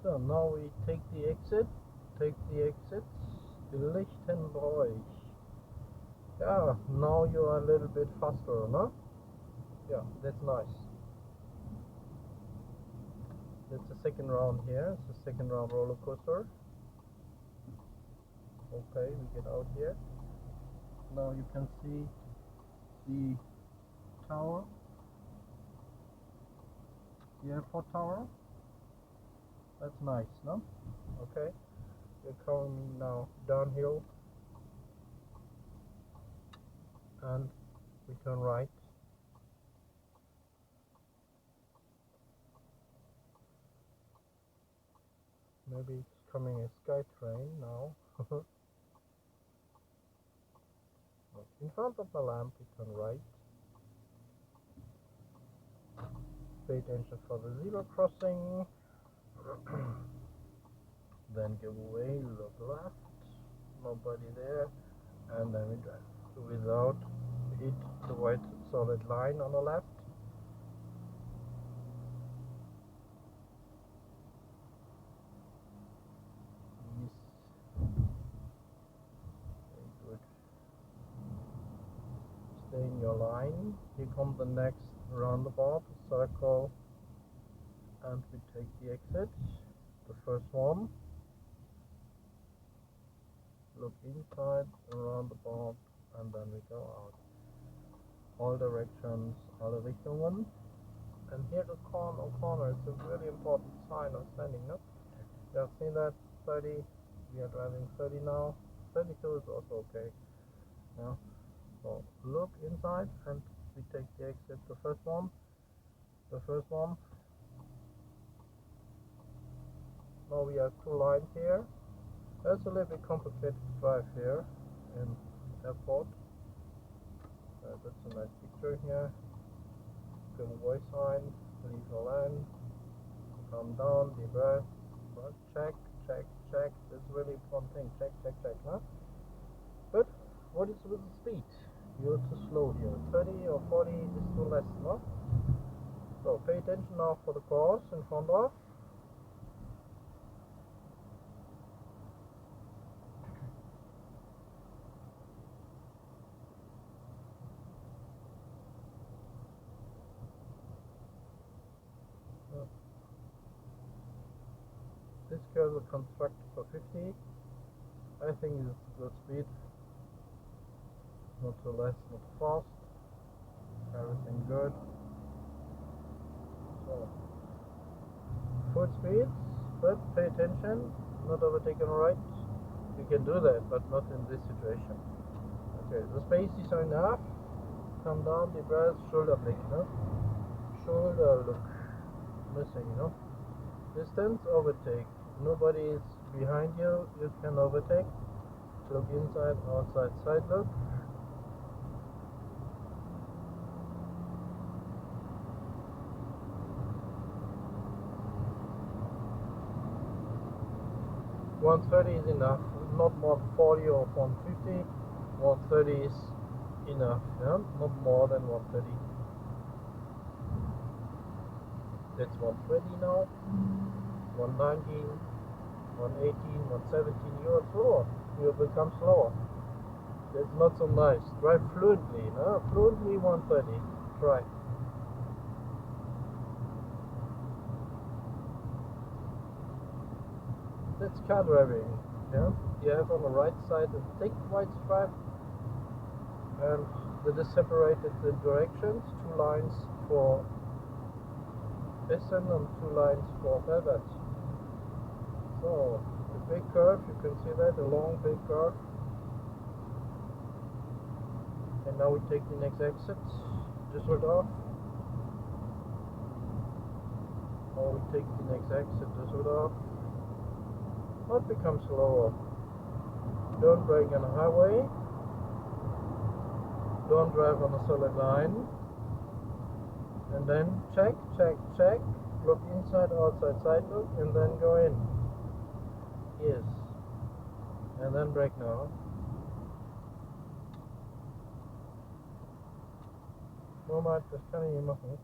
So now we take the exit. Take the exits. Lichtenbroich. Yeah, now you are a little bit faster, no? Yeah, that's nice. That's the second round here. It's the second round roller coaster. Okay, we get out here. Now you can see the tower, the airport tower. That's nice, no? Okay, we're coming now downhill and we turn right. Maybe it's coming a sky train now. In front of the lamp, we turn right. Pay attention for the zebra crossing. Then give away, look left, nobody there, and then we drive without hit the white solid line on the left. Yes. Very good. Stay in your line. Here comes the next roundabout, circle, and we take the exit. The first one. Look inside, around the board, and then we go out. All directions, alle Richtungen. And here the corner, it's a really important sign of standing, no? You have seen that, 30, we are driving 30 now. 32 is also okay. Yeah. So look inside and we take the exit, the first one. Now we have two lines here. That's a little bit complicated to drive here in airport. That's a nice picture here. Give away sign, leave the lane, come down, deep breath, check. That's a really important thing. Check, huh? But what is with the speed? You're too slow here. 30 or 40 is too less, no? So pay attention now for the cars in front of. This car is constructed for 50. I think it's a good speed. Not too less, not too fast. Everything good. So, full speed, but pay attention, not overtaken right. You can do that, but not in this situation. Okay, the space is enough. Come down, the breath, shoulder blick, no? Shoulder look. Missing, no? Distance, overtake. Nobody is behind you, you can overtake. Look inside, outside, side look. $130 is enough, not more than 40 or 150. 130 is enough, yeah? Not more than 130. That's 120 now. 119, 118, 117, you are slower. You become slower. That's not so nice. Drive fluently, no? Fluently 130. Try. That's car driving, yeah? You have on the right side a thick white stripe, and that is separated the directions, two lines for Essen and two lines for Fahren. So, a big curve, you can see that, a long big curve. And now we take the next exit, Düsseldorf. Now we take the next exit, Düsseldorf. Not become slower. Don't brake on the highway. Don't drive on a solid line. And then check. Look inside, outside, side look, and then go in. Yes. And then brake now. Moment, das kann ich hier machen.